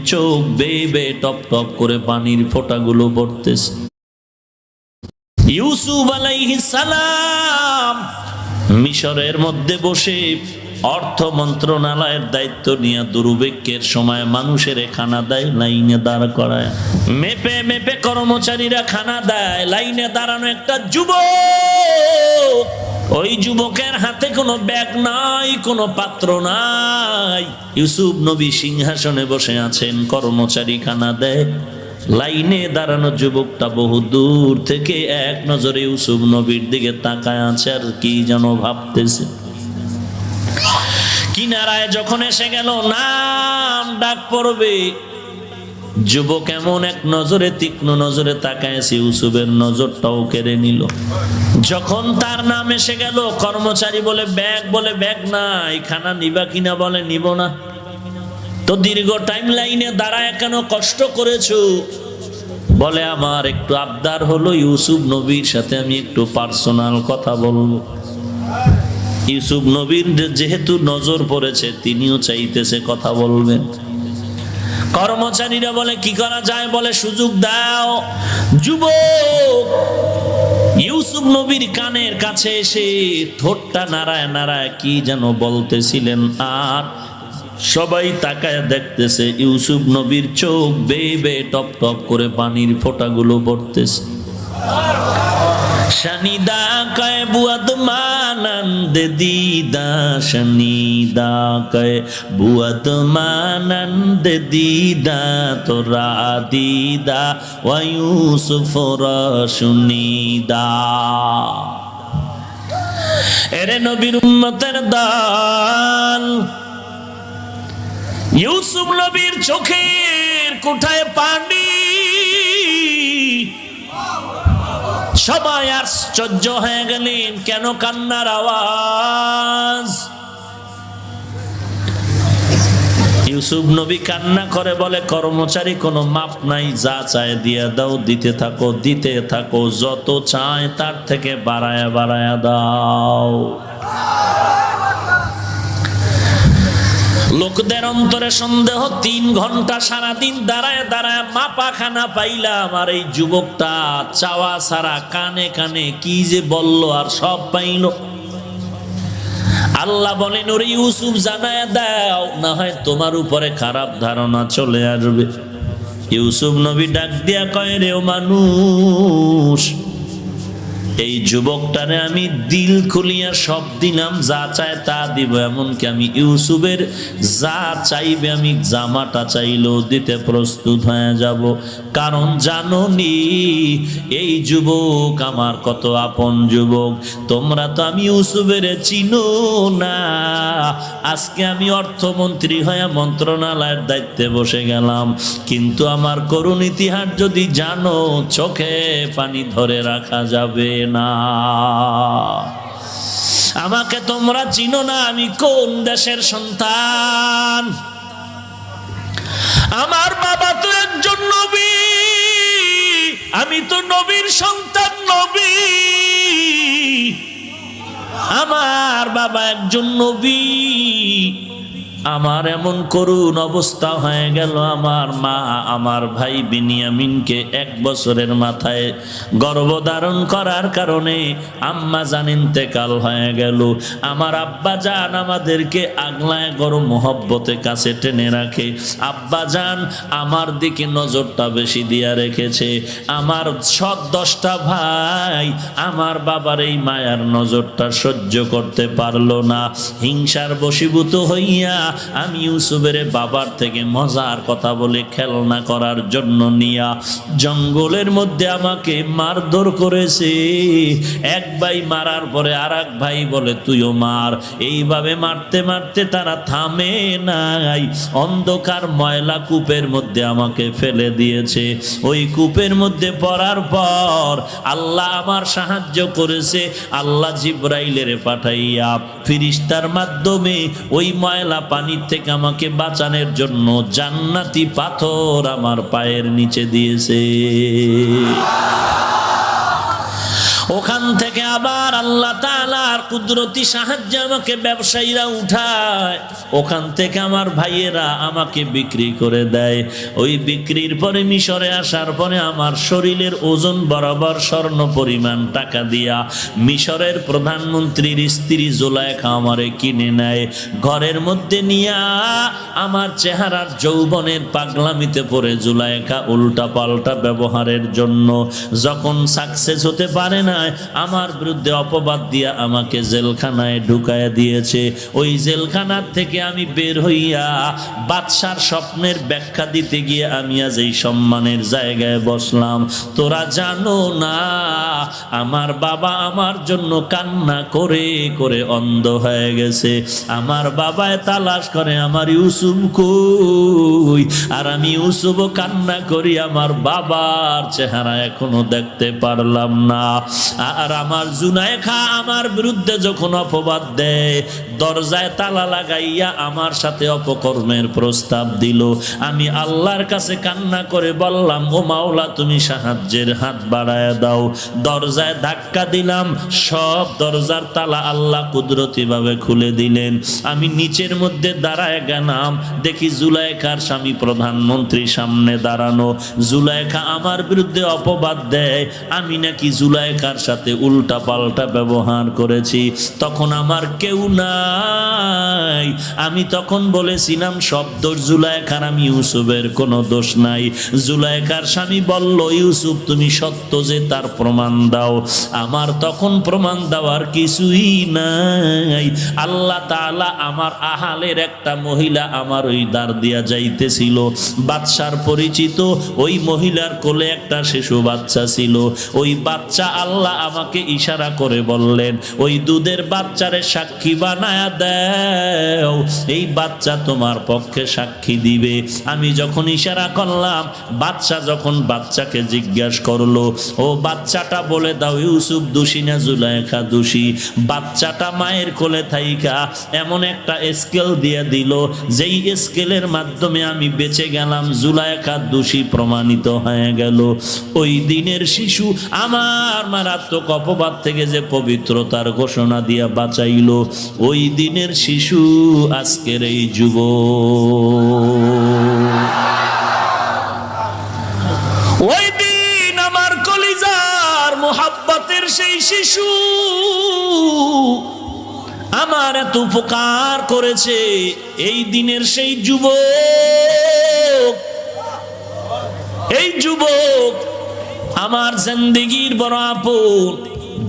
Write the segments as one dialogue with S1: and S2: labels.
S1: চোখ বেয়ে বেয়ে টপ টপ করে পানির ফোঁটাগুলো পড়তেছে। ইউসুফ আলাইহিস সালাম মিশরের মধ্যে বসে অর্থ মন্ত্রণালয়ের দায়িত্ব নিয়ে দুর্ভিক্ষের সময় মানুষের খানা দেয়, লাইনে দাঁড় করায়, মেপে মেপে কর্মচারীরা খানা দেয়। লাইনে দাঁড়ানো একটা যুবক, ওই যুবকের হাতে কোনো ব্যাগ নাই, কোনো পাত্র নাই। ইউসুফ নবী সিংহাসনে বসে আছেন, কর্মচারী খানা দেয়। লাইনে দাঁড়ানো যুবকটা বহু দূর থেকে এক নজরে ইউসুফ নবীর দিকে তাকায় আছে, আর কি যেন ভাবতেছে। কিনারায় যখন এসে গেল, নাম ডাক পড়বে, যুবক এমন এক নজরে, তীক্ষ্ণ নজরে তাকায়ছে, ইউসুফের নজরটাও কেড়ে নিল। যখন তার নাম এসে গেল, কর্মচারী বলে ব্যাগ, বলে ব্যাগ নাই। খানা নিবা কিনা, বলে নিব না। তো দীর্ঘ টাইম লাইনে দাঁড়ায় কেন কষ্ট করেছো? বলে আমার একটু আবদার হলো, ইউসুফ নবীর সাথে আমি একটু পার্সোনাল কথা বলবো। ইউসুফ নবীর যেহেতু নজর পড়েছে, তিনিও চাইতেছে কথা বলবেন। কর্মচারীরা বলে কি করা যায়, বলে সুযোগ দাও। যুবক ইউসুফ নবীর কানের কাছে এসে ঠোঁটটা নাড়ায় নাড়ায় কি যেন বলতেছিলেন, আর সবাই তাকায় দেখতেছে ইউসুফ নবীর চোখ বেয়ে বেয়ে টপ টপ করে পানির ফোঁটাগুলো পড়তেছে। শনিদা কয় বুয়াদ মানন্দ দিদা, শনিদা কয় বুয়াদ মানন্দ দিদা, তোরা দিদা ওয়া ইউসুফ রশুনিদা। এরে নবীর উম্মতের দল, ইউসুফ নবীর চোখের কোঠায় পানি। সবাই আশ্চর্য হয়ে গেলেন, কেন কান্নার আওয়াজ? ইউসুফ নবী কান্না করে বলে, কর্মচারী কোনো মাপ নাই, যা চায় দিয়া দাও, দিতে থাকো দিতে থাকো, যত চায় তার থেকে বাড়ায়া বাড়ায়া দাও। লোকদের অন্তরে সন্দেহ, 3 ঘন্টা সারাদিন দাঁড়ায় দাঁড়ায় মাপা খানা পাইলাম, আর এই যুবকটা চাওয়া ছাড়া কানে কানে কি যে বলল, আর সব পাইল। আল্লাহ বলেন, ওরে ইউসুফ জানায় দাও, না হয় তোমার উপরে খারাপ ধারণা চলে আসবে। ইউসুফ নবী ডাক দিয়া কয়, রে ও মানুষ, এই যুবকটারে আমি দিল খুলিয়া সব দিলাম, যা চায় তা দিব। এমনকি আমি ইউসুফের যা চাইবে, আমি জামাটা চাইলেও দিতে প্রস্তুত হয়ে যাব। কারণ জানোনি এই যুবক আমার কত আপন যুবক। তোমরা তো আমি ইউসুফের চিনো না। আজকে আমি অর্থমন্ত্রী হয়ে মন্ত্রণালয়ের দায়িত্বে বসে গেলাম, কিন্তু আমার করুণ ইতিহাস যদি জানো, চোখে পানি ধরে রাখা যাবে না। আমাকে তোমরা চিনো না, আমি কোন দেশের সন্তান। আমার বাবা তো একজন নবী, আমি তো নবীর সন্তান, নবী। আমার বাবা একজন নবী, আমার এমন করুণ অবস্থা হয়ে গেল। আমার মা আমার ভাই বিনিয়ামিনকে 1 বছরের মাথায় গর্ভধারণ করার কারণে আম্মা জান ইন্তেকাল হয়ে গেল। আমার আব্বা জান আমাদেরকে আগলায় গরম মহব্বতে কাছে টেনে রাখে। আব্বা জান আমার দিকে নজরটা বেশি দিয়া রেখেছে। আমার 10টা ভাই আমার বাবার এই মায়ার নজরটা সহ্য করতে পারলো না। হিংসার বশীভূত হইয়া আমি ইউসুফের বাবার থেকে মজার কথা বলে খেলনা করার জন্য নিয়া জঙ্গলের মধ্যে আমাকে মারধর করেছে। এক ভাই মারার পরে আর এক ভাই বলে তুইও মার। এইভাবে মারতে মারতে তারা থামে নাই। অন্ধকার ময়লা কূপের মধ্যে আমাকে ফেলে দিয়েছে। ওই কূপের মধ্যে পড়ার পর আল্লাহ আমার সাহায্য করেছে। আল্লাহ জিব্রাইলের পাঠাইয়া ফিরিস্তার মাধ্যমে ওই ময়লা পানির থেকে আমাকে বাঁচানোর জন্য জান্নাতি পাথর আমার পায়ের নিচে দিয়েছে। ওখান থেকে আবার আল্লাহ তাআলার কুদরতি সাহায্যে আমাকে ব্যবসায়ীরা উঠায়, ওখান থেকে আমার ভাইয়েরা আমাকে বিক্রি করে দেয়। ওই বিক্রির পরে মিশরে আসার পরে আমার শরীরের ওজন বরাবর স্বর্ণ পরিমাণ টাকা দিয়া মিশরের প্রধানমন্ত্রীর স্ত্রী জুলাইখা আমারে কিনে নেয়। ঘরের মধ্যে নিয়া আমার চেহারার যৌবনের পাগলামিতে পড়ে জুলাইখা উল্টা পাল্টা ব্যবহারের জন্য যখন সাকসেস হতে পারে না, আমার বিরুদ্ধে অপবাদ দিয়া আমাকে জেলখানায় ঢুকায় দিয়েছে। ওই জেলখানার থেকে আমি বের হইয়া বাদশার স্বপ্নের ব্যাখ্যা দিতে গিয়ে আমি আজ এই সম্মানের জায়গায় বসলাম। তোরা জানো না আমার বাবা আমার জন্য কান্না করে করে অন্ধ হয়ে গেছে। আমার বাবায় তালাশ করে আমার ইউসুফ কই, আর আমি ইউসুফও কান্না করি আমার বাবার চেহারা এখনো দেখতে পারলাম না। আর আমার জুলাইখা আমার বিরুদ্ধে যখন অপবাদ দেয়, দরজায় তালা লাগাইয়া আমার সাথে অপকর্মের প্রস্তাব দিল, আমি আল্লাহর কাছে কান্না করে বললাম, ও মাওলা তুমি সাহায্যের হাত বাড়ায় দাও। দরজায় ধাক্কা দিলাম, সব দরজার তালা আল্লাহ কুদরতি ভাবে খুলে দিলেন। আমি নিচের মধ্যে দাঁড়ায় গেলাম, দেখি জুলাইখার স্বামী প্রধানমন্ত্রীর সামনে দাঁড়ানো। জুলাইখা আমার বিরুদ্ধে অপবাদ দেয় আমি নাকি জুলাইখার সাথে উল্টা পাল্টা ব্যবহার করেছি। তখন আমার কেউ নাই, আমি তখন বলেছিলাম সব দোষ জুলাইখার, আমি ইউসুফের কোনো দোষ নাই। জুলাইখার স্বামী বলল, ইউসুফ তুমি সত্য যে তার প্রমাণ দাও। আমার তখন প্রমাণ দেওয়ার কিছুই নাই। আল্লাহ তাআলা আমার আহালের একটা মহিলা আমার ওই দ্বার দিয়া যাইতেছিল, বাদশার পরিচিত ওই মহিলার কোলে একটা শিশু বাচ্চা ছিল। ওই বাচ্চা আল্লাহ আমাকে ইশারা করে বললেন, ওই দুধের বাচ্চারে সাক্ষী বানায়া দাও, এই বাচ্চা তোমার পক্ষে সাক্ষী দিবে। আমি যখন ইশারা করলাম, বাচ্চা যখন বাচ্চাকে জিজ্ঞাসা করলো, ও বাচ্চাটা বলে দাও ইউসুফ দোষী না জুলাইখা দোষী। বাচ্চাটা মায়ের কোলে থাইকা এমন একটা স্কেল দিয়ে দিল, যেই স্কেলের মাধ্যমে আমি বেঁচে গেলাম, জুলাইখা দোষী প্রমাণিত হয়ে গেল। ওই দিনের শিশু আমার মারাত্মক অপবাদ থেকে যে পবিত্রতার ঘোষণা দিয়া বাঁচাইল, ওই দিনের শিশু আজকের এই যুবক। ওই দিন আমার কলিজার মোহাব্বতের সেই শিশু আমার এত উপকার করেছে, এই দিনের সেই যুবক, এই যুবক আমার জিন্দেগির বড় আপন।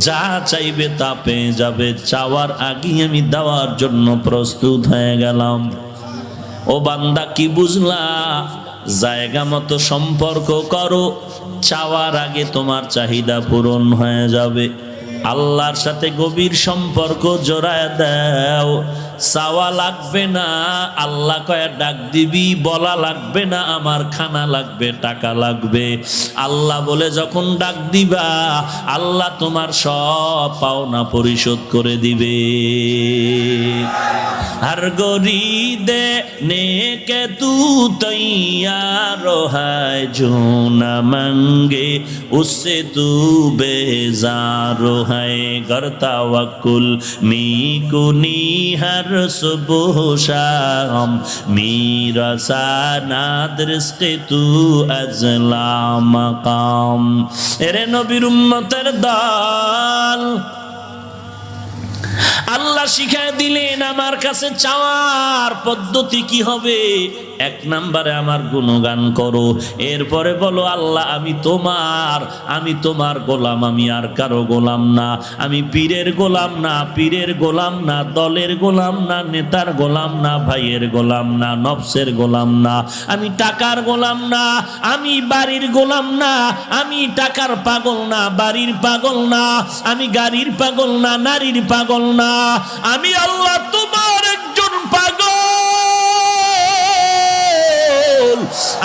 S1: যা চাইবে তা পেয়ে যাবে, চাওয়ার আগে আমি দেওয়ার জন্য প্রস্তুত হয়ে গেলাম। ও বান্দা কি বুঝলা? জায়গা মতো সম্পর্ক করো, চাওয়ার আগে তোমার চাহিদা পূরণ হয়ে যাবে। আল্লাহর সাথে গভীর সম্পর্ক জোড়ায় দাও, চাওয়া লাগবে না, আল্লাহ কয়ে ডাক দিবি, বলা লাগবে না আমার খানা লাগবে, টাকা লাগবে। আল্লাহ বলে যখন ডাক দিবা, আল্লাহ তোমার সব পাওনা পরিশোধ করে দিবে। हर गोरी देने के तू तैयार है, जो न मांगे उससे तू बेजार है। करता वकुल मी कुनी हर सुबह शाम, मेरा सानाद रिज़्क़े तू अज़ला मकाम। एरे नबीर उम्मतेर दल, আল্লাহ শিখায় দিলেন আমার কাছে চাওয়ার পদ্ধতি কি হবে। এক নম্বরে আমার গুণগান করো, এরপরে বলো আল্লাহ আমি তোমার গোলাম, আমি আর কারো গোলাম না। আমি পীরের গোলাম না, পীরের গোলাম না, দলের গোলাম না, নেতার গোলাম না, ভাইয়ের গোলাম না, নফসের গোলাম না, আমি টাকার গোলাম না, আমি বাড়ির গোলাম না, আমি টাকার পাগল না, বাড়ির পাগল না, আমি গাড়ির পাগল না, নারীর পাগল না, আমি আল্লাহ তোমার একজন পাগল,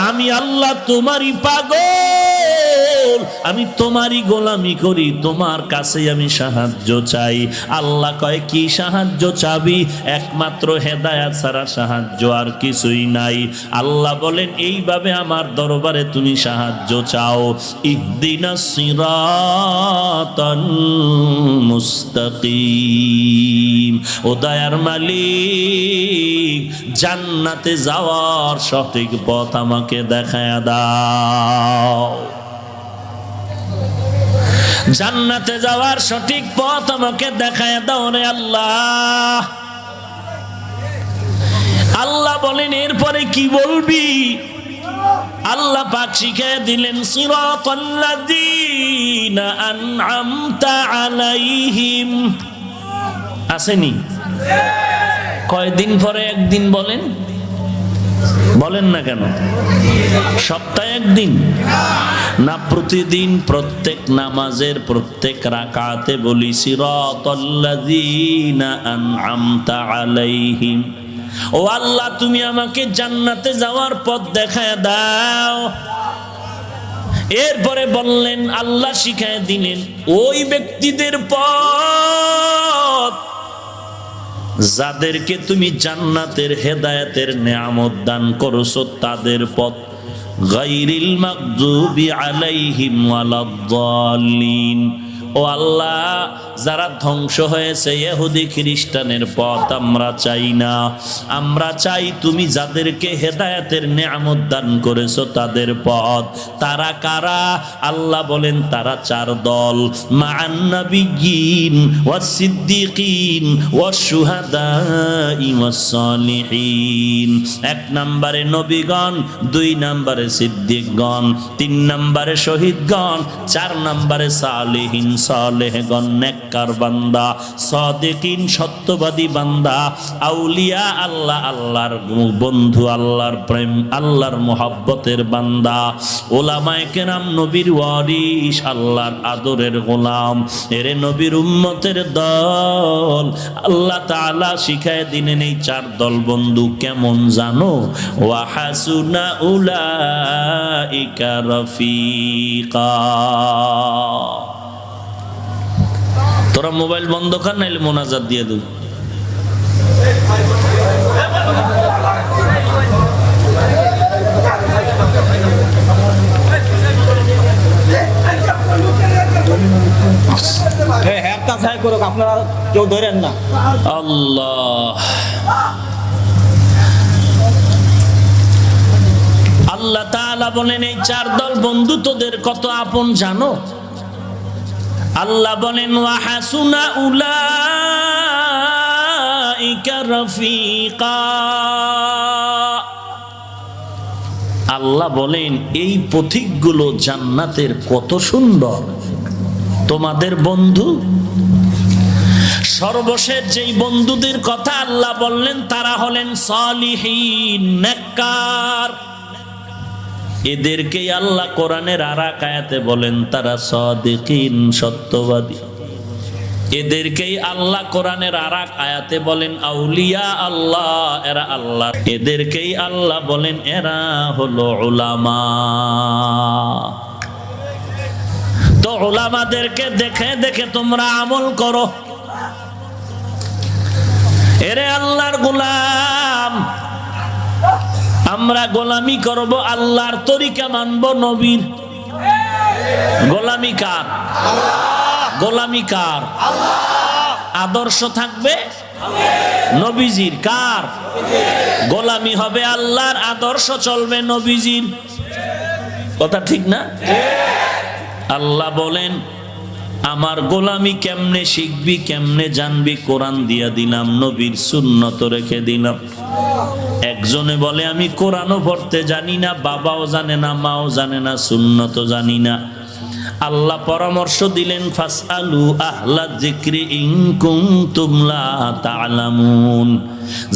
S1: আমি আল্লাহ তোমারই পাগল। আমি তোমারই গোলামি করি, তোমার কাছে আমি সাহায্য চাই। আল্লাহ কয় কি সাহায্য চাবি? একমাত্র হেদায়েত ছাড়া সাহায্য আর কিছুই নাই। আল্লাহ বলেন এইভাবে আমার দরবারে তুমি সাহায্য চাও, ইহদিনাস সিরাতাল মুস্তাকিম। ও দয়ার মালিক, জান্নাতে যাওয়ার সঠিক পথ আমাকে দেখায় দাও। জান্নাতে যাওয়ার সঠিক পথ আমাকে দেখায় দাও রে আল্লাহ। আল্লাহ বলেন এরপরে কি বলবি? আল্লাহ পাক শিখিয়ে দিলেন সিরাতাল্লাযীনা আন'আমতা আলাইহিম। আসেনি? কয়দিন পরে একদিন বলেন? বলেন না কেন? সপ্তাহে একদিন না প্রতিদিন? প্রত্যেক নামাজের প্রত্যেক রাকাতে বলি সিরাতাল্লাযীনা আন'আমতা আলাইহিম। ও আল্লাহ, তুমি আমাকে জান্নাতে যাওয়ার পথ দেখায় দাও। এরপরে বললেন, আল্লাহ শিখায় দিলেন ওই ব্যক্তিদের পথ যাদেরকে তুমি জান্নাতের হেদায়েতের নেয়ামত দান করছো, তাদের পথ গায়রিল মাগদুবি আলাইহিম ওয়ালাদ-দাল্লিন। ও আল্লাহ, যারা ধ্বংস হয়েছে ইহুদি খ্রিস্টানের পথ আমরা চাই না। আমরা চাই তুমি যাদেরকে হেদায়েতের নেয়ামত দান করেছো তাদের পথ। তারা কারা? আল্লাহ বলেন তারা চার দল, মা'আন নাবিয়্যিন ওয়াস সিদ্দিকিন ওয়াস শুহাদাই ওয়াস সালিহিন। এক নম্বরে নবীগণ, দুই নম্বরে সিদ্দিকগণ, তিন নম্বরে শহীদগণ, চার নম্বরে সালিহিন সালেহগণ, নেককার বান্দা, সাদিকিন সত্যবাদী বান্দা, আউলিয়া আল্লাহ, আল্লাহর বন্ধু, আল্লাহর প্রেম, আল্লাহর মোহাব্বতের বান্দা, ওলামায়ে কেরাম, নবীর ওয়ারিস, আল্লাহর আদরের গোলাম, এরে নবীর উম্মতের দল। আল্লাহ তাআলা শিখায় দিলেন এই চার দল বন্ধু কেমন জানো? ওয়া হাসুনা উলাইকা রফিকা। তোরা মোবাইল বন্ধ কর, নাইলে মোনাজাত দিয়ে দেব।
S2: আপনারা কেউ ধরেন না।
S1: আল্লাহ আল্লাহ তাআলা বলেন এই চার দল বন্ধু তোদের কত আপন জানো? আল্লাহ বলেন ওয়া হাসুনা উলাইকা রফিকা। আল্লাহ বলেন এই পথিকগুলো জান্নাতের কত সুন্দর, তোমাদের বন্ধু। সর্বশেষ যেই বন্ধুদের কথা আল্লাহ বললেন তারা হলেন সালিহিন, নেককার। এদেরকেই আল্লাহ কোরআনের আরেক আয়াতে বলেন তারা সাদিকিন, সত্যবাদী। এদেরকেই আল্লাহ কোরআনের আরেক আয়াতে বলেন আউলিয়া আল্লাহ, এরা আল্লাহ। এদেরকেই আল্লাহ বলেন এরা হলো উলামা। তো উলামাদেরকে দেখে দেখে তোমরা আমল করো। এরে আল্লাহর গোলাম, আমরা গোলামি করব, আল্লাহর তরিকা মানব, নবীর। গোলামি কার? গোলামি কার? আদর্শ থাকবে নবীজির। কার? গোলামি হবে আল্লাহর, আদর্শ চলবে নবীজির। কথা ঠিক না? আল্লাহ বলেন আমার গোলামি কেমনে শিখবি, কেমনে জানবি? কোরআন দিয়া দিলাম, নবীর সুন্নত রেখে দিলাম। একজনে বলে আমি কোরআনও পড়তে জানি না, বাবাও জানে না, মাও জানে না, সুন্নতও জানি না। আল্লাহ পরামর্শ দিলেন ফাসআলু আহলা যিকরি ইন কুনতুম লা তা'লামুন।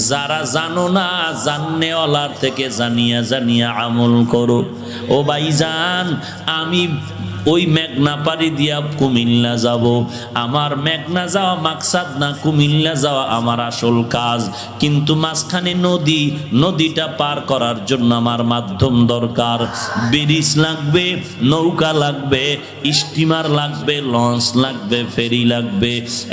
S1: যারা জানো না, জাননেওয়ালার থেকে জানিয়া জানিয়া আমল করো। ও ভাইজান, আমি ওই মেঘনা পাড়ি দিয়া কুমিল্লা যাব। আমার মেঘনা যাওয়া মাকসাদ না, কুমিল্লা যাওয়া আমার আসল কাজ। কিন্তু মাঝখানে নদী, নদীটা পার করার জন্য আমার মাধ্যম দরকার। ব্রিজ লাগবে, নৌকা লাগবে, স্টিমার লাগবে, লঞ্চ লাগবে, ফেরি লাগবে।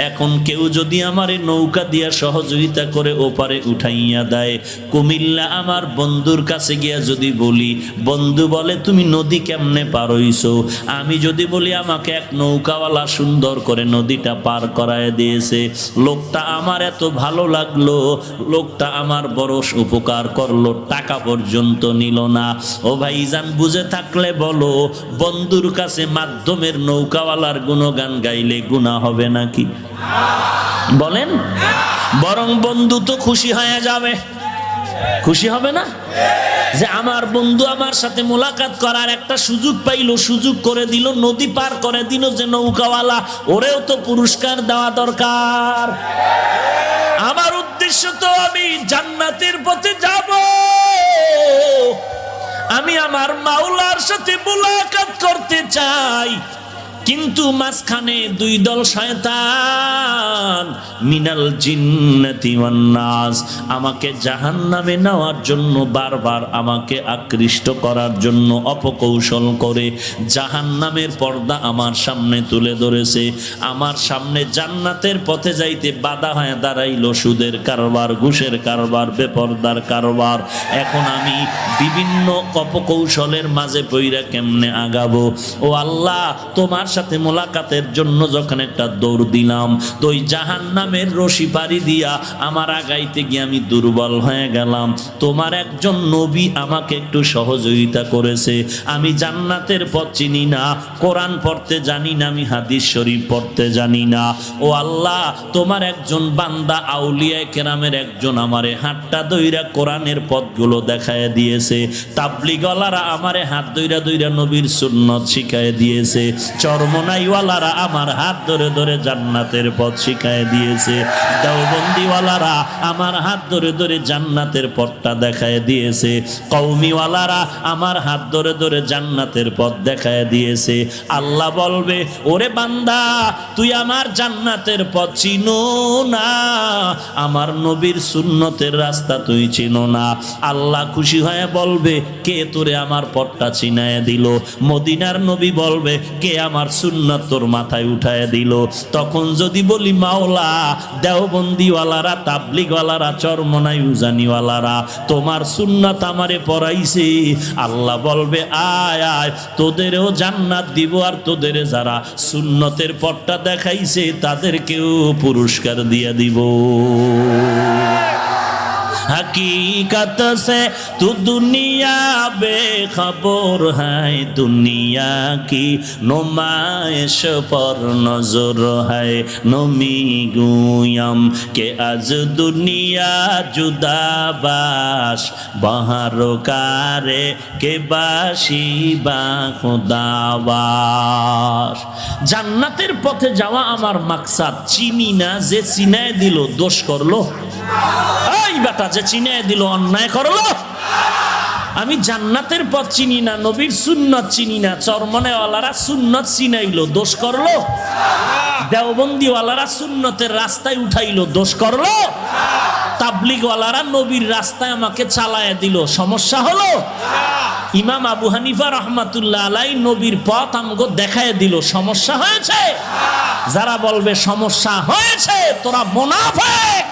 S1: এখন কেউ যদি আমার এই নৌকা দিয়া সহযোগিতা করে ওপারে উঠাইয়া দেয়, কুমিল্লা আমার বন্ধুর কাছে গিয়া যদি বলি, বন্ধু বলে তুমি নদী কেমনে পার হইছো, আমি যদি বলি আমাকে এক নৌকাওয়ালা সুন্দর করে নদীটা পার করায় দিয়েছে, লোকটা আমার এত ভালো লাগলো, লোকটা আমার বড় উপকার করলো, টাকা পর্যন্ত নিল না। ও ভাইজান, বুঝে থাকলে বলো, বন্ধুর কাছে মাধ্যমের নৌকাওয়ালার গুণগান গাইলে গুনাহ হবে নাকি? বলেন। বরং বন্ধু তো খুশি হয়ে যাবে। খুশি হবে না যে আমার বন্ধু আমার সাথে মোলাকাত করার একটা সুযোগ পাইলো, সুযোগ করে দিল, নদী পার করে দিল, যে নৌকাওয়ালা, ওরেও তো পুরস্কার দেওয়া দরকার। আমার উদ্দেশ্য তো আমি জান্নাতের পথে যাব, আমি আমার মাওলার সাথে মোলাকাত করতে চাই। কিন্তু মাঝখানে দুই দল শয়তান, মিনাল জিন্নাতি ওয়ান নাস, আমাকে জাহান্নামে নেওয়ার জন্য বারবার আমাকে আকৃষ্ট করার জন্য অপকৌশল করে জাহান্নামের পর্দা আমার সামনে তুলে ধরেছে। আমার সামনে জান্নাতের পথে যাইতে বাধা হয়ে দাঁড়াইল সুদের কারবার, ঘুষের কারবার, বেপরদার কারবার। এখন আমি বিভিন্ন অপকৌশলের মাঝে পইরা কেমনে আগাবো? ও আল্লাহ, তোমার সাথে মোলাকাতের জন্য যখন একটা দৌড় দিলাম, তো ওই জাহান্নামের রশি পাড়ি দিয়া আমার আগাইতে গিয়ে আমি দুর্বল হয়ে গেলাম। তোমার একজন নবী আমাকে একটু সহযোগিতা করেছে। আমি জান্নাতের পথ চিনি না, কোরআন পড়তে জানি না, আমি হাদিস শরীফ পড়তে জানি না। ও আল্লাহ, তোমার একজন বান্দা আউলিয়া কেরামের একজন আমারে হাতটা দইরা কোরআনের পথগুলো দেখায় দিয়েছে। তাবলিগওয়ালারা আমারে হাত দইরা দইরা নবীর সুন্নত শিখায় দিয়েছে। চরমনাইওয়ালারা আমার হাত ধরে ধরে জান্নাতের পথ শিখায় দিয়েছে। দেওবন্দিওয়ালারা আমার হাত ধরে ধরে জান্নাতের পথটা দেখায় দিয়েছে। কওমিওয়ালারা আমার হাত ধরে ধরে জান্নাতের পথ দেখায় দিয়েছে। আল্লাহ বলবে, ওরে বান্দা, তুই আমার জান্নাতের পথ চিনো না, আমার নবীর সুন্নতের রাস্তা তুই চিনো না। আল্লাহ খুশি হয়ে বলবে, কে তোরে আমার পথটা চিনায় দিল? মদিনার নবী বলবে, কে আমার সুন্নাত তোর মাথায় উঠায় দিল? তখন যদি বলি, মাওলা, দেওবন্দিওয়ালারা, তাবলিগওয়ালারা, চরমনাই উজানিওয়ালারা তোমার সুন্নাত আমারে পড়াইছে, আল্লাহ বলবে, আয় আয়, তোদেরও জান্নাত দিব, আর তোদের যারা সুন্নতের পথটা দেখাইছে তাদেরকেও পুরস্কার দিয়ে দিব। हकीकत से तू दुनिया बेखबर है, दुनिया की नुमाइश पर नजर है। नमी गुयम के आज दुनिया जुदाबाश, बाहर कारे के बाशी बा खुदाबाश। জান্নাতের পথে যাওয়া আমার মাকসাদ। চিনি না, যে চিনায় দিল দোষ করলো। এই বেটা, যে চিনে দিল অন্যায় করলো। আমি জান্নাতের পথ চিনি না, নবীর সুন্নত চিনি না, চরমনেওয়ালারা সুন্নত চিনাইলো, দোষ করলো? দেওবন্দিওয়ালারা সুন্নতের রাস্তায় উঠাইলো, দোষ করলো? তাবলিগওয়ালারা নবীর রাস্তায় আমাকে চালায় দিল, সমস্যা হলো? ইমাম আবু হানিফা রহমাতুল্লাহ আলাই নবীর পথ আমাকে দেখায় দিল, সমস্যা হয়েছে? যারা বলবে সমস্যা হয়েছে, তোরা মুনাফিক,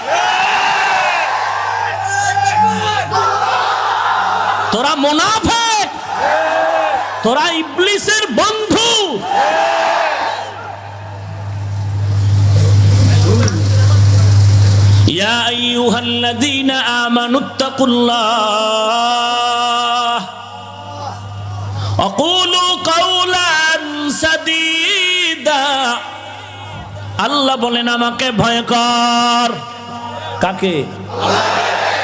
S1: তোরা মুনাফিক, তোরা ইবলিসের বন্ধু। ইয়া আইয়ুহাল্লাযীনা আমানুত্তাকুল্লাহ আকুলু কাওলান সাদীদা। আল্লাহ বলেন, আমাকে ভয় কর। কাকে?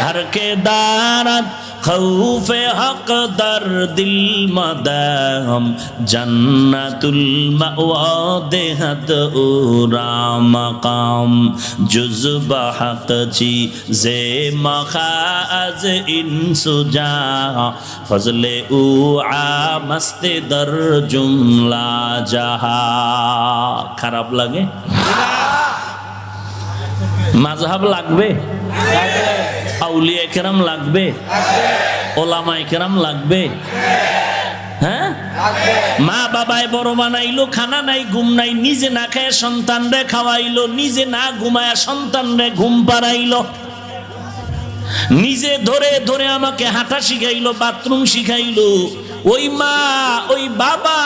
S1: हर के दारत खौफ हक दर दिल मदाम जन्नतुल मअवा देहत उरा मकाम जुज़्ब हक ची जे मखाज इंसुजा फजले उ मस्ते दर जुमला जहा। খারাপ লাগে? মাযহাব লাগবে, আউলিয়া কেরাম লাগবে, ওলামায়ে কেরাম লাগবে, হ্যাঁ? মা বাবায় বড় বানাইলো, খানা নাই ঘুম নাই, নিজে না খায় সন্তানরে খাওয়াইলো, নিজে না ঘুমায় সন্তানরে ঘুম পাড়াইলো, নিজে ধরে ধরে আমাকে হাঁটা শিখাইলো, বাথরুম শিখাইলো। ওই মা ওই বাবা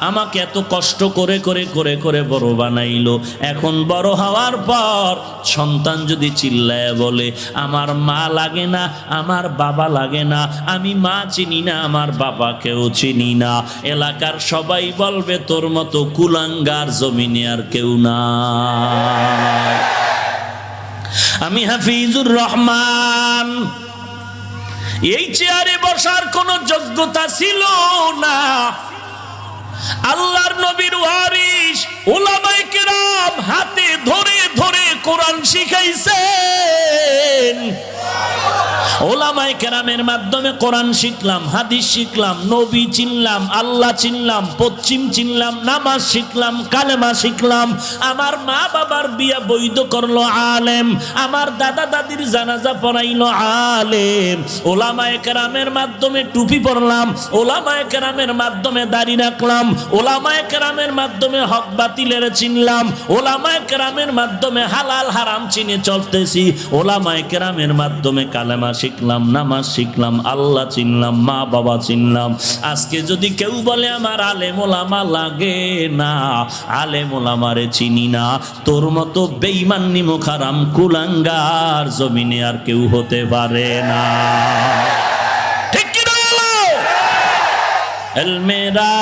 S1: আমাকে এত কষ্ট করে করে করে করে বড় বানাইলো। এখন বড় হওয়ার পর সন্তান যদি চিল্লায় বলে আমার মা লাগে না, আমার বাবা লাগে না, আমি মা চিনি না, আমার বাবাকেও চিনি না, এলাকার সবাই বলবে তোর মতো কুলাঙ্গার জমিনে আর কেউ না। আমি হাফিজুর রহমান, এই চেয়ারে বসার কোনো যোগ্যতা ছিল না। আল্লাহর নবীর ওয়ারিস উলামায়ে কেরাম হাতে ধরে ধরে কোরআন শিখাইছেন। ওলামায়ে কেরামের মাধ্যমে কোরআন শিখলাম, হাদিস শিখলাম, নবী চিনলাম, আল্লাহ চিনলাম, পশ্চিম চিনলাম, নামাজ শিখলাম, কালেমা শিখলাম। আমার মা বাবার বিয়া বৈধ করলো আলেম, আমার দাদা দাদির জানাজা পড়াইলো আলেম। ওলামায়ে কেরামের মাধ্যমে টুপি পরলাম, ওলামায়ে কেরামের মাধ্যমে দাড়ি রাখলাম, ওলামায়ে কেরামের মাধ্যমে হক বাতিলের চিনলাম, ওলামায়ে কেরামের মাধ্যমে হালাল হারাম চিনে চলতেছি, ওলামায়ে কেরামের মাধ্যমে কালেমা শিখলাম, নামাজ শিখলাম, আল্লাহ চিনলাম, মা বাবা চিনলাম। আজকে যদি কেউ বলে আমার আলেম ওলামা লাগে না, আলেম ওলামারে চিনি না, তোর মতো বেঈমান নিমুখ হারাম কুলাঙ্গার জমিনে আর কেউ হতে পারে না। ঠিক কি না বলো? মেরা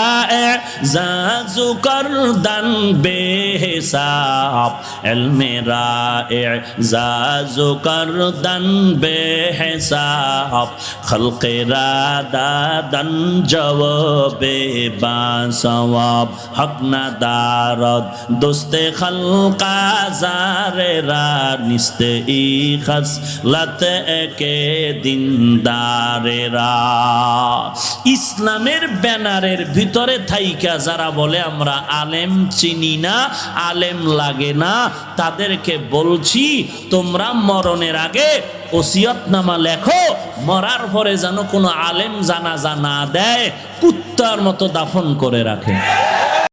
S1: এজাজু করদান বেহিসাব, মেরা এজাজু করদান বেহিসাব, খলকেরা দাদান জওয়াবে বাসওয়াব, হক না দারদ দোস্তে খলকা জারেরা নিস্তে ই খসলত একে দিনদারেরা। ইসলামের ব্যানারের ভিতরে থাইকা যারা বলে আমরা আলেম চিনি না, আলেম লাগে না, তাদেরকে বলছি তোমরা মরণের আগে ওসিয়তনামা লেখো, মরার পরে যেন কোনো আলেম জানাজা না দেয়, কুত্তার মতো দাফন করে রাখে।